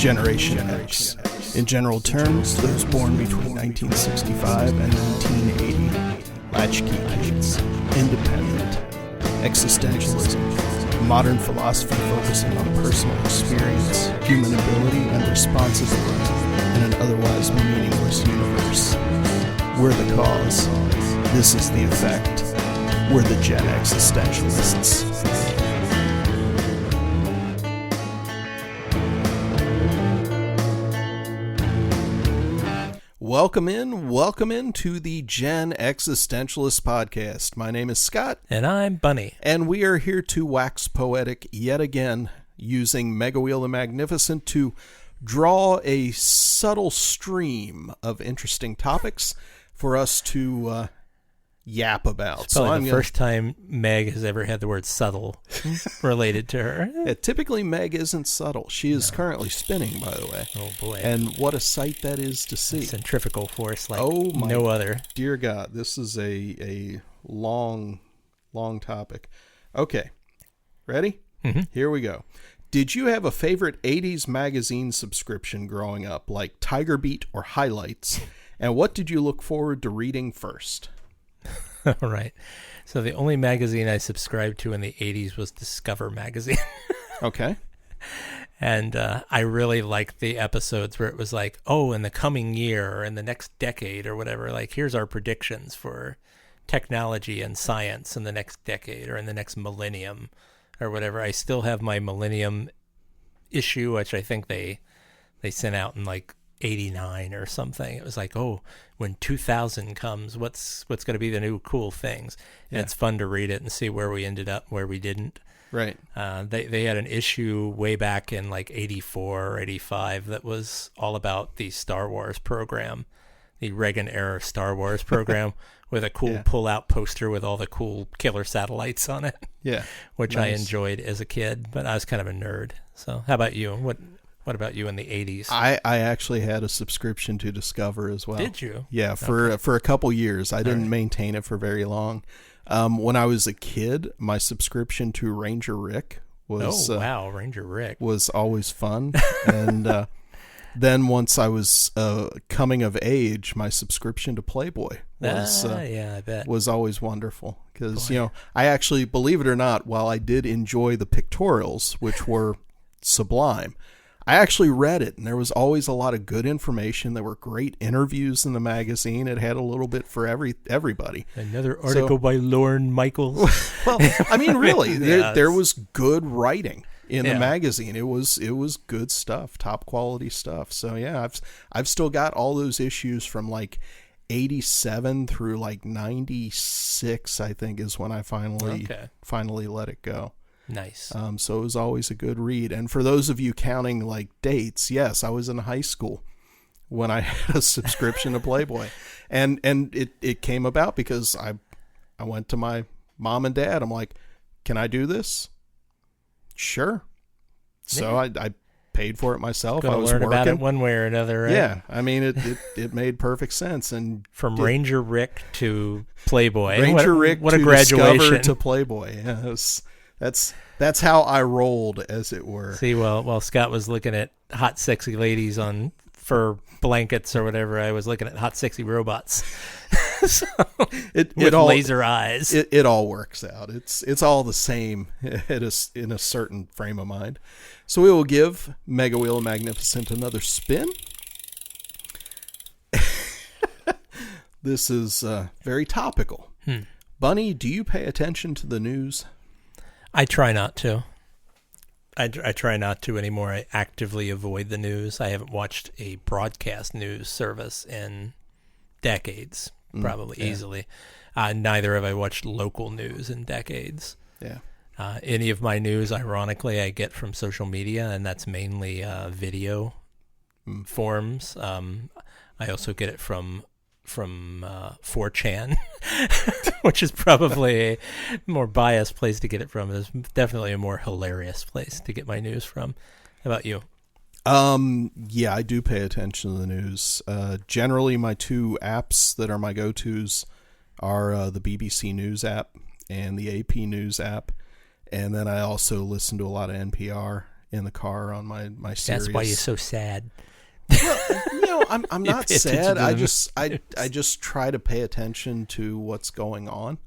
Generation X. In general terms, those born between 1965 and 1980. Latchkey kids. Independent. Existentialism. Modern philosophy focusing on personal experience, human ability, and responsibility in an otherwise meaningless universe. We're the cause. This is the effect. We're the Gen-X-istentialists. Welcome in to the Gen-X-istentialists podcast. My name is Scott. And I'm Bunny. And we are here to wax poetic yet again, using Mega Wheel the Magnificent to draw a subtle stream of interesting topics for us to yap about. It's probably the first time Meg has ever had the word subtle related to her. Yeah, typically Meg isn't subtle. She is currently spinning, by the way. Oh boy. And what a sight that is to see. Centrifugal force like no other. Dear God, this is a long topic. Okay, ready? Mm-hmm. Here we go. Did you have a favorite 80s magazine subscription growing up, like Tiger Beat or Highlights? And what did you look forward to reading first? All right. So the only magazine I subscribed to in the 80s was Discover magazine. Okay. And I really liked the episodes where it was like, oh, in the coming year or in the next decade or whatever, like here's our predictions for technology and science in the next decade or in the next millennium or whatever. I still have my millennium issue, which I think they sent out in like 89 or something. It was like, oh, when 2000 comes, what's going to be the new cool things? And It's fun to read it and see where we ended up, where we didn't. Right. They had an issue way back in like 84 or 85 that was all about the Star Wars program, the Reagan era Star Wars program with a cool pull-out poster with all the cool killer satellites on it. Yeah. Which nice. I enjoyed as a kid, but I was kind of a nerd. So how about you? What about you in the 80s? I actually had a subscription to Discover as well. Did you? Yeah, for a couple years. I didn't maintain it for very long. When I was a kid, my subscription to Ranger Rick was Ranger Rick was always fun. And then once I was coming of age, my subscription to Playboy was I bet. was always wonderful because I actually, believe it or not, while I did enjoy the pictorials, which were sublime, I actually read it, and there was always a lot of good information. There were great interviews in the magazine. It had a little bit for everybody. Another article by Lorne Michaels. Well, I mean, really, there was good writing in the magazine. It was good stuff, top quality stuff. So yeah, I've still got all those issues from like 87 through like 96. I think is when I finally let it go. Nice. So it was always a good read. And for those of you counting like dates, yes, I was in high school when I had a subscription to Playboy. And it came about because I went to my mom and dad. I'm like, can I do this? Sure. So I paid for it myself. I was learn working about it one way or another, right? Yeah. I mean, it made perfect sense. And from Ranger Rick to Playboy. Ranger Rick what to a graduation. Discover to Playboy. Yeah, that's how I rolled, as it were. See, while Scott was looking at hot, sexy ladies on fur blankets or whatever, I was looking at hot, sexy robots. So, with laser eyes. It all works out. It's all the same in a certain frame of mind. So we will give Mega Wheel of Magnificent another spin. This is very topical. Bunny, do you pay attention to the news? I try not to. I try not to anymore. I actively avoid the news. I haven't watched a broadcast news service in decades, easily. Neither have I watched local news in decades. Yeah. Any of my news, ironically, I get from social media, and that's mainly video forms. I also get it from 4chan, which is probably a more biased place to get it from. It's definitely a more hilarious place to get my news from. How about you? Yeah, I do pay attention to the news. Generally, my two apps that are my go-tos are the BBC News app and the AP News app. And then I also listen to a lot of NPR in the car on my Sirius. That's why you're so sad. Well, I'm not pay attention sad. to I just try to pay attention to what's going on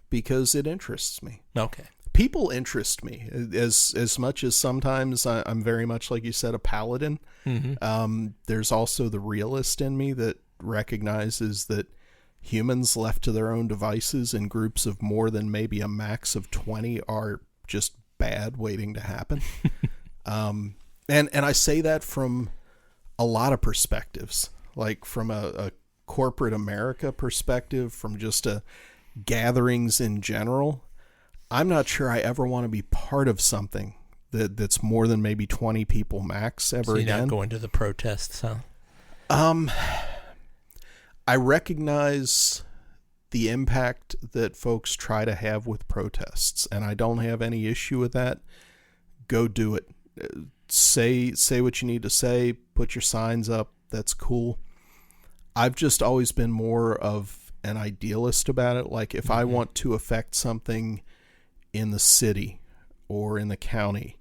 because it interests me. Okay. People interest me as much as sometimes I'm very much, like you said, a paladin. There's also the realist in me that recognizes that humans left to their own devices in groups of more than maybe a max of 20 are just bad waiting to happen. And I say that from a lot of perspectives, like from a corporate America perspective, from just gatherings in general. I'm not sure I ever want to be part of something that's more than maybe 20 people max ever again. So you're not going to the protests, huh? I recognize the impact that folks try to have with protests, and I don't have any issue with that. Go do it. Say what you need to say, put your signs up. That's cool. I've just always been more of an idealist about it. Like if I want to affect something in the city or in the county,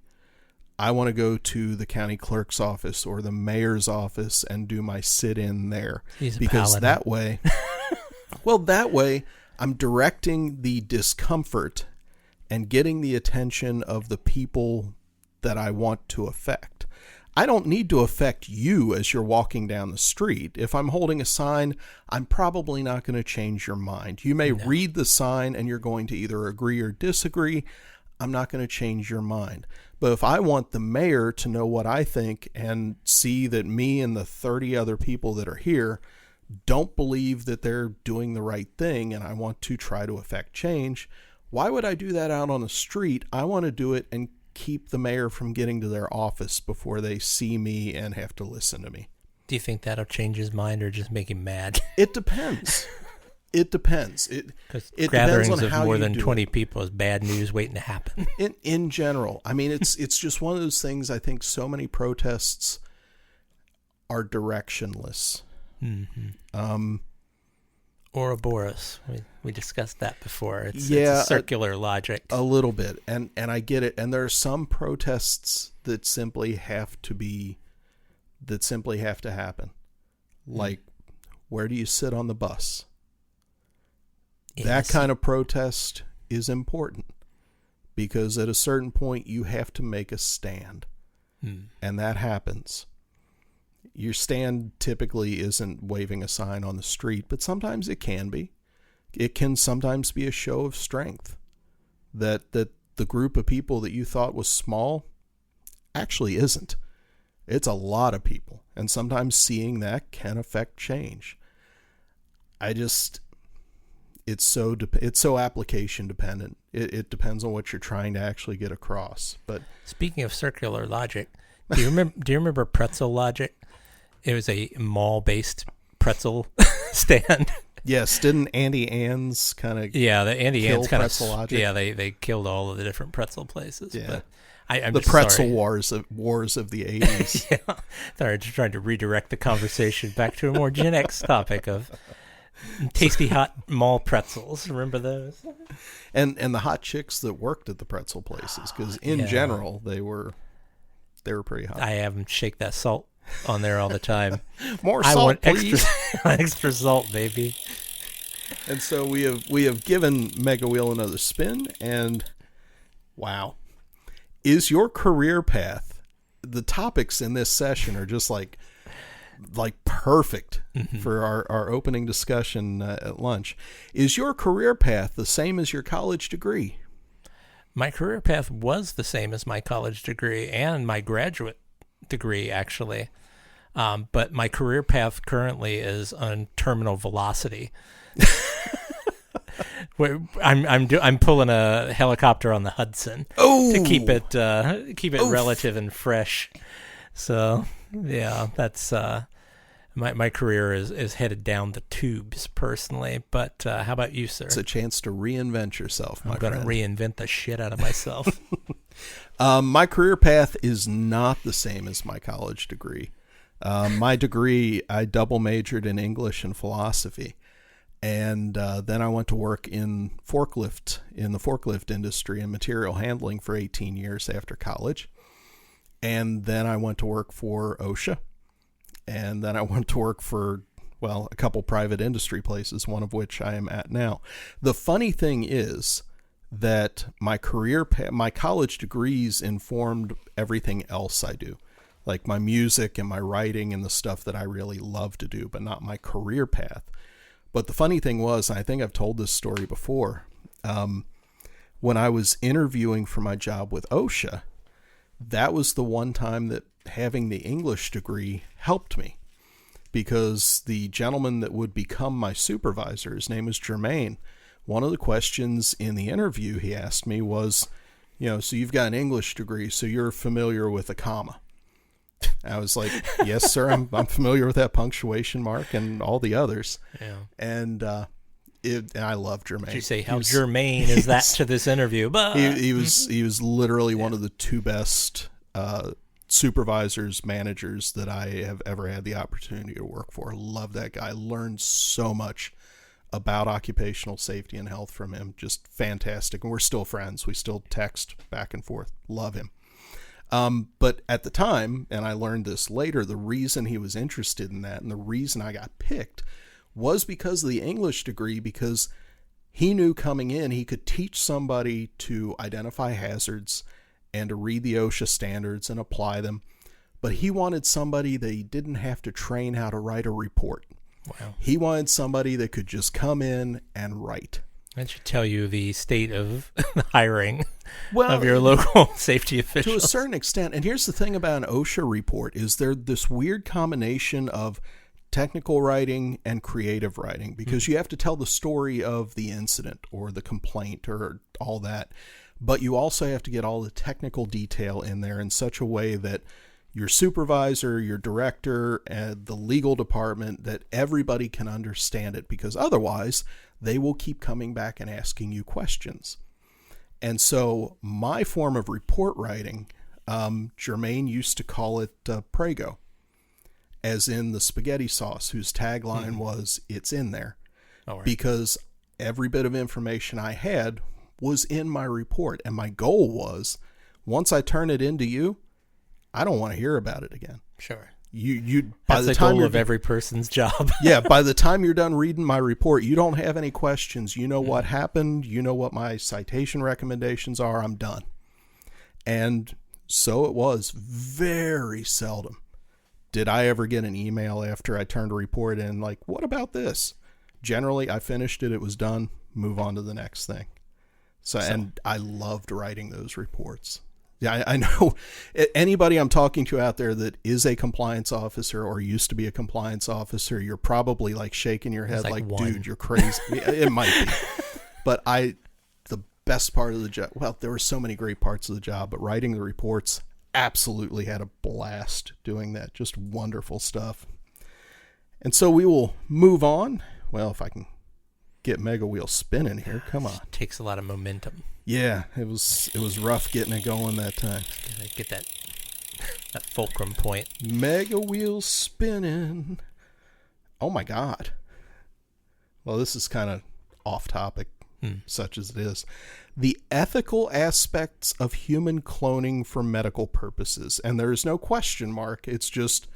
I want to go to the county clerk's office or the mayor's office and do my sit-in there. Because that way, that way I'm directing the discomfort and getting the attention of the people that I want to affect. I don't need to affect you as you're walking down the street. If I'm holding a sign, I'm probably not going to change your mind. You may read the sign and you're going to either agree or disagree. I'm not going to change your mind. But if I want the mayor to know what I think and see that me and the 30 other people that are here don't believe that they're doing the right thing and I want to try to affect change, why would I do that out on the street? I want to do it and keep the mayor from getting to their office before they see me and have to listen to me. Do you think that'll change his mind or just make him mad? It depends. It depends. Because it gatherings depends on of how more you than do 20 it. people is bad news waiting to happen. In general, I mean, it's just one of those things. I think so many protests are directionless. Ouroboros. We discussed that before. It's a circular logic. A little bit, and I get it. And there are some protests that simply have to happen. Like, where do you sit on the bus? That kind of protest is important because at a certain point you have to make a stand, and that happens. Your stand typically isn't waving a sign on the street, but sometimes it can be. It can sometimes be a show of strength that the group of people that you thought was small actually isn't. It's a lot of people, and sometimes seeing that can affect change. It's so application dependent. It depends on what you're trying to actually get across. But speaking of circular logic, do you remember pretzel logic? It was a mall-based pretzel stand. Yes, didn't Andy Ann's kind of the Andy Ann's kind pretzel of logic? Yeah, they killed all of the different pretzel places. Yeah. But I'm the just pretzel sorry. wars of the 80s. Yeah, they're just trying to redirect the conversation back to a more Gen X topic of tasty hot mall pretzels. Remember those? And the hot chicks that worked at the pretzel places, because in general they were pretty hot. I have them shake that salt on there all the time. More salt, I want please. extra salt, baby. And so we have given Mega Wheel another spin, and wow, is your career path? The topics in this session are just like perfect for our opening discussion at lunch. Is your career path the same as your college degree? My career path was the same as my college degree and my graduate degree, actually. But my career path currently is on terminal velocity. I'm pulling a helicopter on the Hudson to keep it relative and fresh. So yeah, that's my career is headed down the tubes personally. But how about you, sir? It's a chance to reinvent yourself, my friend. I'm going to reinvent the shit out of myself. My career path is not the same as my college degree. My degree, I double majored in English and philosophy. And then I went to work in the forklift industry and material handling for 18 years after college. And then I went to work for OSHA. And then I went to work for, well, a couple private industry places, one of which I am at now. The funny thing is that my college degrees informed everything else I do, like my music and my writing and the stuff that I really love to do, but not my career path. But the funny thing was, and I think I've told this story before, when I was interviewing for my job with OSHA, that was the one time that having the English degree helped me, because the gentleman that would become my supervisor, his name was Jermaine. One of the questions in the interview he asked me was, so you've got an English degree, so you're familiar with a comma. I was like, yes, sir, I'm familiar with that punctuation mark and all the others. Yeah. And I love Jermaine. Did you say how germane is that to this interview? But he was literally one of the two best supervisors, managers that I have ever had the opportunity to work for. Love that guy. Learned so much about occupational safety and health from him. Just fantastic. And we're still friends. We still text back and forth. Love him. But at the time, and I learned this later, the reason he was interested in that and the reason I got picked was because of the English degree, because he knew coming in he could teach somebody to identify hazards and to read the OSHA standards and apply them. But he wanted somebody that he didn't have to train how to write a report. Wow. He wanted somebody that could just come in and write. That should tell you the state of hiring of your local safety officials. To a certain extent. And here's the thing about an OSHA report is they're this weird combination of technical writing and creative writing, because you have to tell the story of the incident or the complaint or all that. But you also have to get all the technical detail in there in such a way that your supervisor, your director, and the legal department, that everybody can understand it, because otherwise they will keep coming back and asking you questions. And so my form of report writing, Jermaine used to call it Prego, as in the spaghetti sauce, whose tagline was, "It's in there." Right. Because every bit of information I had was in my report. And my goal was, once I turn it into you, I don't want to hear about it again. Sure. By the time goal of every person's job. Yeah, by the time you're done reading my report, you don't have any questions. You know what happened. You know what my citation recommendations are. I'm done. And so it was. Very seldom did I ever get an email after I turned a report in like, what about this? Generally, I finished it. It was done. Move on to the next thing. So and I loved writing those reports. Yeah, I know anybody I'm talking to out there that is a compliance officer or used to be a compliance officer, you're probably like shaking your head like dude, you're crazy. It might be. But the best part of the job, well, there were so many great parts of the job, but writing the reports, absolutely had a blast doing that. Just wonderful stuff. And so we will move on. Well, if I can get Mega Wheel spinning here, come on. It takes a lot of momentum. Yeah, it was rough getting it going that time. Get that fulcrum point. Mega Wheel spinning. Oh my God. Well, this is kind of off topic, such as it is. The ethical aspects of human cloning for medical purposes. And there is no question mark. It's just,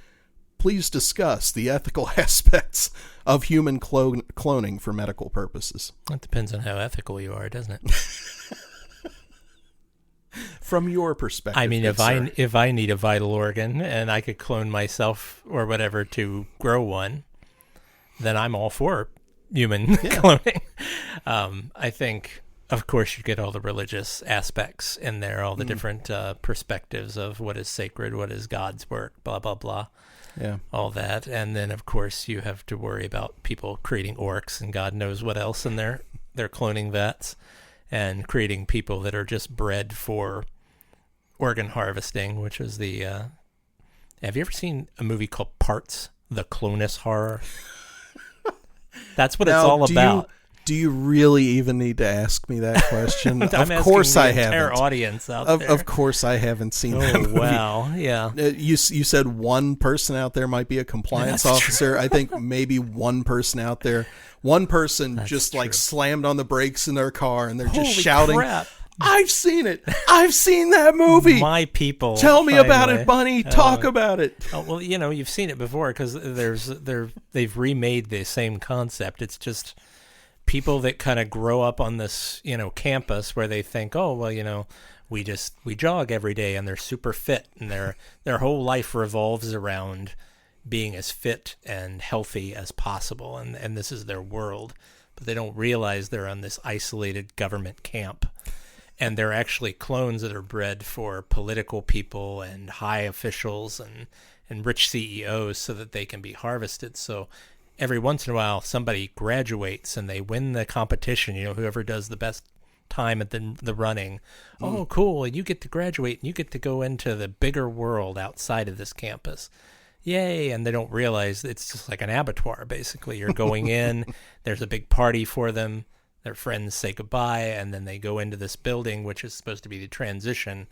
please discuss the ethical aspects of human cloning for medical purposes. It depends on how ethical you are, doesn't it? From your perspective. I mean, if I need a vital organ and I could clone myself or whatever to grow one, then I'm all for human cloning. I think, of course, you get all the religious aspects in there, all the different perspectives of what is sacred, what is God's work, blah, blah, blah. Yeah. All that. And then, of course, you have to worry about people creating orcs and God knows what else in their cloning vets, and creating people that are just bred for organ harvesting, which is the... have you ever seen a movie called Parts? The Clonus Horror? That's what it's all about. Do you really even need to ask me that question? Of course I haven't. Entire audience out there. Of course I haven't seen that movie. Wow, yeah. You said one person out there might be a compliance officer. True. I think maybe one person out there, just like slammed on the brakes in their car and they're just shouting, crap. I've seen it. I've seen that movie. My people. Tell me about finally. it, Bunny. Talk about it. Oh, well, you've seen it before because they've remade the same concept. It's just people that kind of grow up on this, campus where they think, oh, well, we jog every day and they're super fit and their whole life revolves around being as fit and healthy as possible. And this is their world, but they don't realize they're on this isolated government camp. And they're actually clones that are bred for political people and high officials and rich CEOs so that they can be harvested. So every once in a while, somebody graduates and they win the competition, whoever does the best time at the running. Oh, cool. You get to graduate and you get to go into the bigger world outside of this campus. Yay. And they don't realize it's just like an abattoir, basically. You're going in, there's a big party for them. Their friends say goodbye, and then they go into this building, which is supposed to be the transition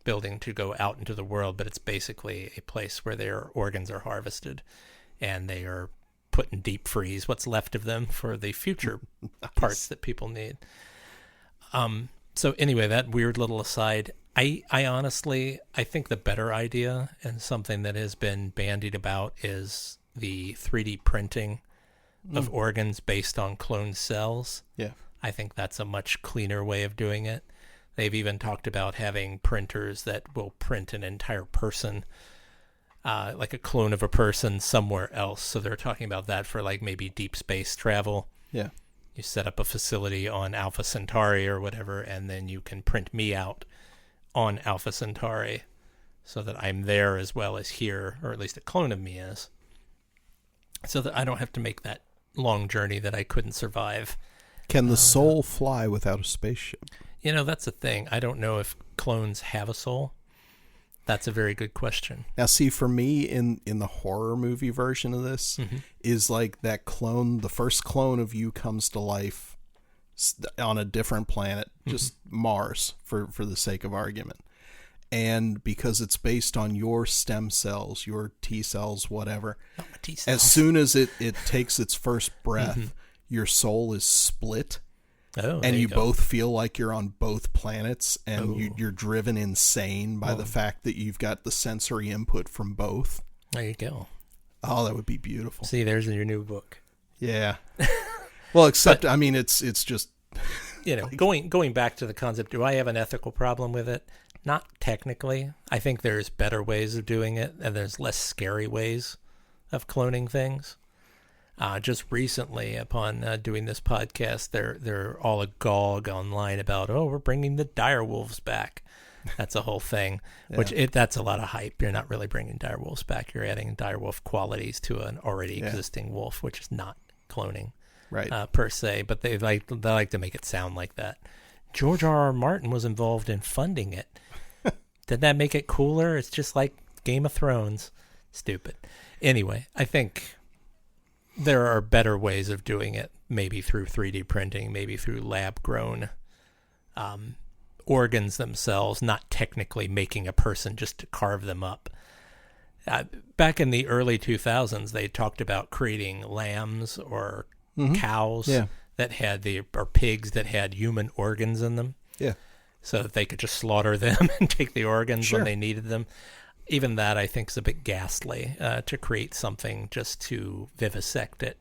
building to go out into the world, but it's basically a place where their organs are harvested, and they are put in deep freeze, what's left of them, for the future parts that people need. So anyway, that weird little aside, I honestly, I think the better idea, and something that has been bandied about, is the 3D printing of organs based on cloned cells. Yeah. I think that's a much cleaner way of doing it. They've even talked about having printers that will print an entire person, like a clone of a person somewhere else. So they're talking about that for like maybe deep space travel. Yeah. You set up a facility on Alpha Centauri or whatever, and then you can print me out on Alpha Centauri so that I'm there as well as here, or at least a clone of me is. So that I don't have to make that long journey that I couldn't survive. Can the soul fly without a spaceship? That's the thing. I don't know if clones have a soul. That's a very good question. Now, see, for me, in the horror movie version of this, is like that clone, the first clone of you comes to life on a different planet, just Mars, for the sake of argument. And because it's based on your stem cells, your T cells, whatever, as soon as it takes its first breath, your soul is split. Oh, and you go. both feel like you're on both planets, and you're driven insane by the fact that you've got the sensory input from both. There you go. Oh, that would be beautiful. See, there's your new book. Yeah. Well, except, I mean, it's just... going back to the concept, do I have an ethical problem with it? Not technically. I think there's better ways of doing it, and there's less scary ways of cloning things. Just recently, upon doing this podcast, they're all agog online about, we're bringing the direwolves back. That's a whole thing, that's a lot of hype. You're not really bringing direwolves back. You're adding direwolf qualities to an already existing wolf, which is not cloning, right? Per se. But they like to make it sound like that. George R.R. Martin was involved in funding it. Did that make it cooler? It's just like Game of Thrones. Stupid. Anyway, I think there are better ways of doing it, maybe through 3D printing, maybe through lab-grown organs themselves, not technically making a person just to carve them up. Back in the early 2000s, they talked about creating lambs or cows that had or pigs that had human organs in them. Yeah. So that they could just slaughter them and take the organs when they needed them. Even that, I think, is a bit ghastly to create something just to vivisect it.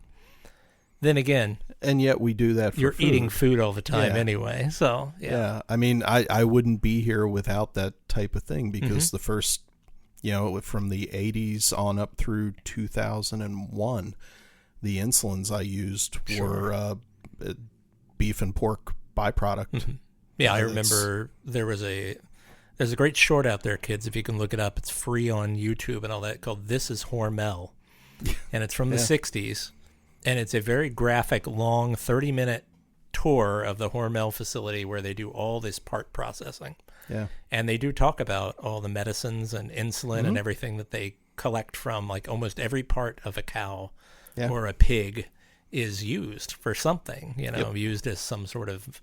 Then again... And yet we do that for You're food. Eating food all the time anyway, so... Yeah, I mean, I wouldn't be here without that type of thing, because the first, from the 80s on up through 2001, the insulins I used were beef and pork byproduct. Yeah, I remember there's a great short out there, kids, if you can look it up. It's free on YouTube and all that, called This is Hormel. And it's from the 60s. And it's a very graphic, long, 30-minute tour of the Hormel facility where they do all this part processing. Yeah. And they do talk about all the medicines and insulin and everything that they collect from, like almost every part of a cow or a pig is used for something, used as some sort of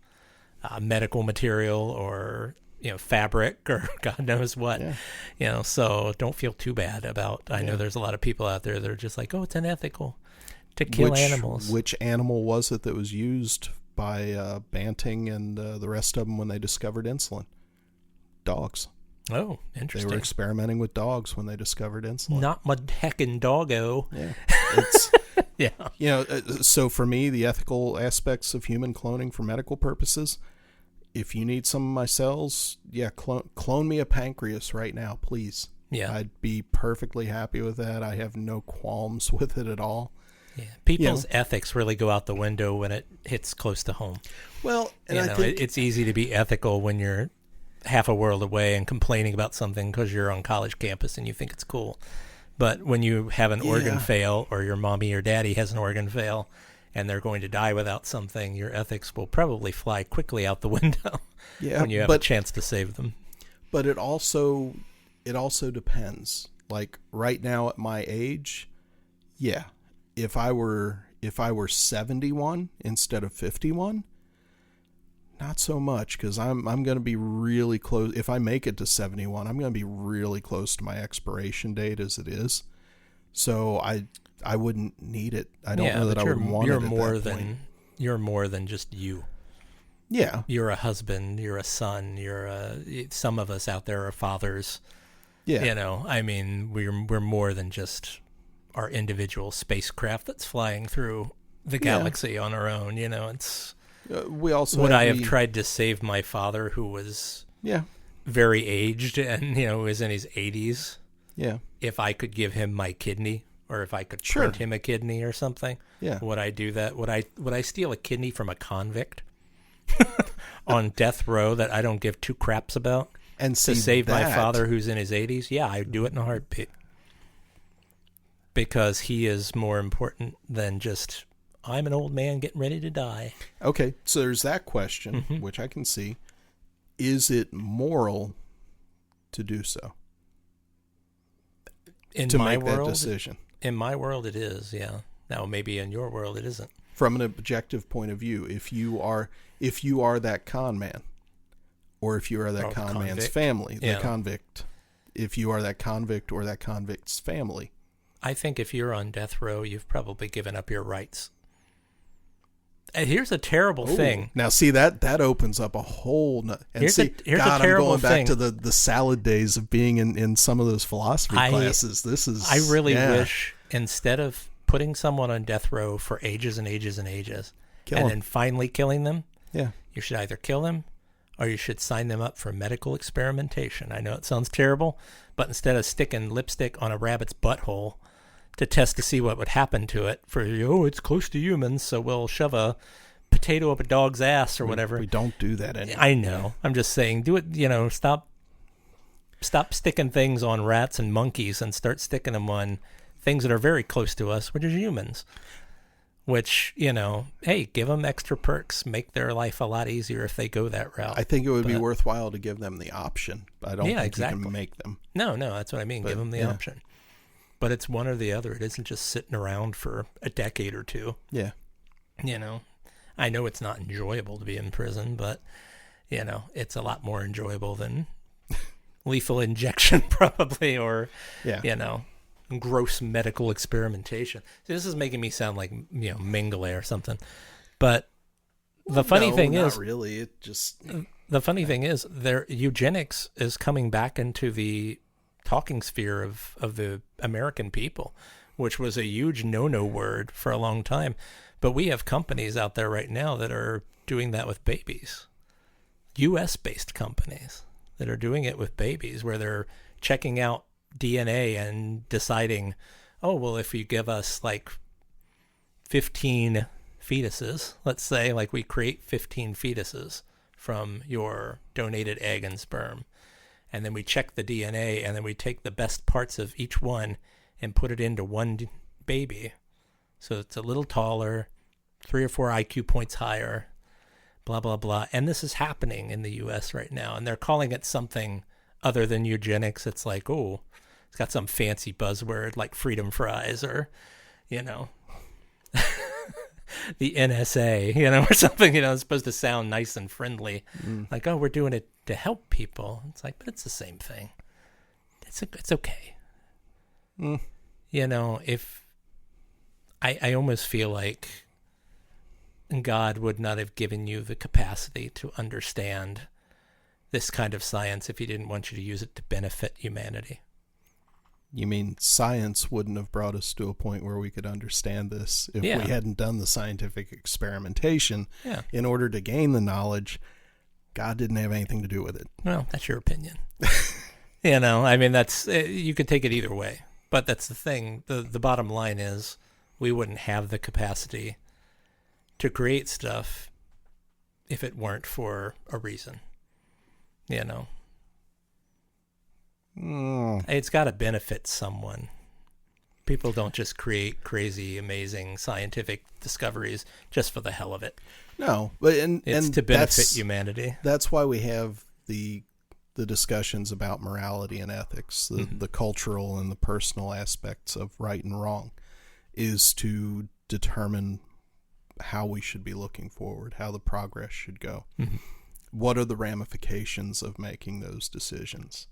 medical material or fabric or God knows what. So don't feel too bad about. I know there's a lot of people out there that are just like, it's unethical to kill animals. Which animal was it that was used by Banting and the rest of them when they discovered insulin. Dogs. Oh, interesting. They were experimenting with dogs when they discovered insulin. Not my heckin' doggo. Yeah. It's, yeah. So for me, the ethical aspects of human cloning for medical purposes, if you need some of my cells, clone me a pancreas right now, please. Yeah. I'd be perfectly happy with that. I have no qualms with it at all. Yeah. People's ethics really go out the window when it hits close to home. Well, and I think it's easy to be ethical when you're half a world away and complaining about something because you're on college campus and you think it's cool. But when you have an organ fail, or your mommy or daddy has an organ fail and they're going to die without something, your ethics will probably fly quickly out the window when you have a chance to save them. But it also depends. Like right now at my age, if I were 71 instead of 51, not so much, because I'm going to be really close. If I make it to 71, I'm going to be really close to my expiration date as it is. So I wouldn't need it. I don't know that I would want it at that point. You're more than just you. Yeah. You're a husband. You're a son. Some of us out there are fathers. Yeah. I mean, we're more than just our individual spacecraft that's flying through the galaxy on our own. It's... we also would I have tried to save my father, who was very aged and was in his 80s? Yeah. If I could give him my kidney, or if I could print him a kidney or something, would I do that? Would I steal a kidney from a convict on death row that I don't give two craps about, and to save my father who's in his 80s? Yeah, I'd do it in a heartbeat, because he is more important than just, I'm an old man getting ready to die. Okay, so there's that question, which I can see. Is it moral to do so? To make that decision? In my world, it is, yeah. Now, maybe in your world, it isn't. From an objective point of view, if you are that con man, or if you are that con man's family, the convict, if you are that convict or that convict's family. I think if you're on death row, you've probably given up your rights. And here's a terrible thing. Now, see, that opens up a whole... Here's a terrible I'm going back to the salad days of being in some of those philosophy classes. I really wish, instead of putting someone on death row for ages and ages and ages, then finally killing them, you should either kill them or you should sign them up for medical experimentation. I know it sounds terrible, but instead of sticking lipstick on a rabbit's butthole to test to see what would happen to it, it's close to humans, so we'll shove a potato up a dog's ass or whatever. We don't do that anymore. I know. I'm just saying, do it, stop sticking things on rats and monkeys and start sticking them on things that are very close to us, which is humans. Which, hey, give them extra perks, make their life a lot easier if they go that route. I think it would be worthwhile to give them the option. I don't think you can make them. No, that's what I mean. Give them the option. But it's one or the other. It isn't just sitting around for a decade or two. Yeah. I know it's not enjoyable to be in prison, but, it's a lot more enjoyable than lethal injection probably, or, gross medical experimentation. See, this is making me sound like, Mengele or something. But the funny thing is... not really. It just... The funny thing is, eugenics is coming back into the talking sphere of the American people, which was a huge no-no word for a long time. But we have companies out there right now that are doing that with babies. U.S.-based companies that are doing it with babies, where they're checking out DNA and deciding, if you give us like 15 fetuses, let's say, like we create 15 fetuses from your donated egg and sperm, and then we check the DNA, and then we take the best parts of each one and put it into one baby. So it's a little taller, 3 or 4 IQ points higher, blah, blah, blah. And this is happening in the U.S. right now. And they're calling it something other than eugenics. It's like, it's got some fancy buzzword like freedom fries or, the NSA, or something, it's supposed to sound nice and friendly. Like, we're doing it to help people. It's like, but it's the same thing. It's okay. If I almost feel like God would not have given you the capacity to understand this kind of science if he didn't want you to use it to benefit humanity. You mean science wouldn't have brought us to a point where we could understand this if we hadn't done the scientific experimentation in order to gain the knowledge? God didn't have anything to do with it. Well, that's your opinion. I mean, you could take it either way. But that's the thing. The bottom line is we wouldn't have the capacity to create stuff if it weren't for a reason. It's got to benefit someone. People don't just create crazy, amazing scientific discoveries just for the hell of it. No, but it's to benefit humanity. That's why we have the discussions about morality and ethics, the cultural and the personal aspects of right and wrong, is to determine how we should be looking forward, how the progress should go. What are the ramifications of making those decisions?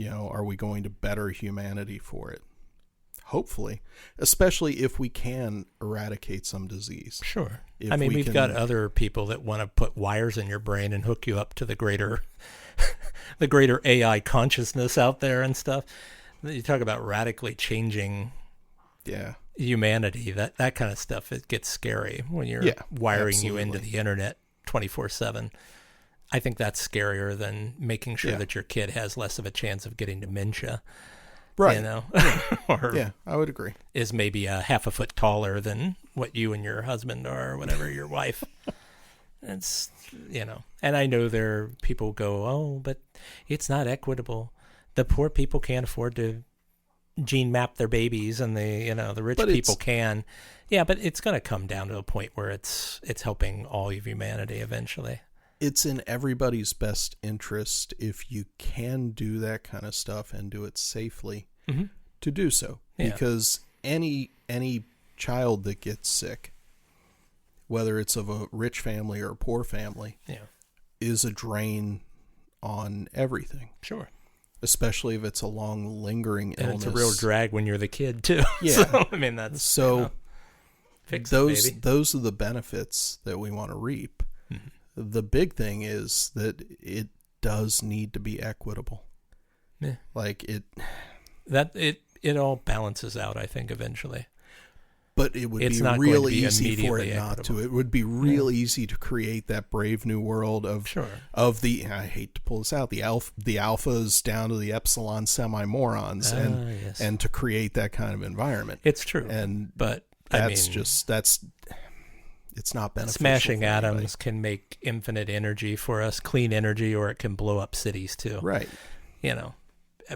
Are we going to better humanity for it? Hopefully, especially if we can eradicate some disease. Sure. We've got other people that want to put wires in your brain and hook you up to the greater AI consciousness out there and stuff. You talk about radically changing humanity, that kind of stuff. It gets scary when you're wiring you into the internet 24/7. I think that's scarier than making sure that your kid has less of a chance of getting dementia. Right. Or I would agree. Is maybe a half a foot taller than what you and your husband are, or whatever, your wife. It's, and I know there people go, oh, but it's not equitable. The poor people can't afford to gene map their babies, and the rich people can. Yeah, but it's going to come down to a point where it's helping all of humanity eventually. It's in everybody's best interest, if you can do that kind of stuff and do it safely, to do so. Yeah. Because any child that gets sick, whether it's of a rich family or a poor family, is a drain on everything. Sure. Especially if it's a long, lingering illness. And it's a real drag when you're the kid, too. Yeah. So, that's... So fix those it, baby. Those are the benefits that we want to reap. The big thing is that it does need to be equitable. Yeah. Like it all balances out, I think, eventually. But it would be real easy for it not to. It would be real easy to create that brave new world of the, I hate to pull this out, the alphas down to the epsilon semi-morons, and to create that kind of environment. It's true. But it's not beneficial. Smashing atoms can make infinite energy for us, clean energy, or it can blow up cities too. Right.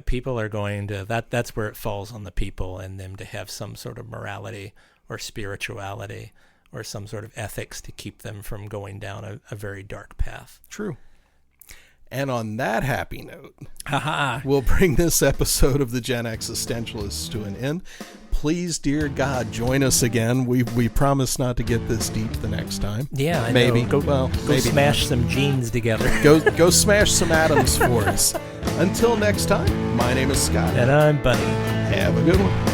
People are going to, that's where it falls on the people and them to have some sort of morality or spirituality or some sort of ethics to keep them from going down a very dark path. True. And on that happy note, we'll bring this episode of the Gen-X-istentialists to an end. Please, dear God, join us again. We promise not to get this deep the next time. Yeah, I maybe. Know. Go smash some genes together. Go smash some atoms for us. Until next time, my name is Scott. And I'm Bunny. Have a good one.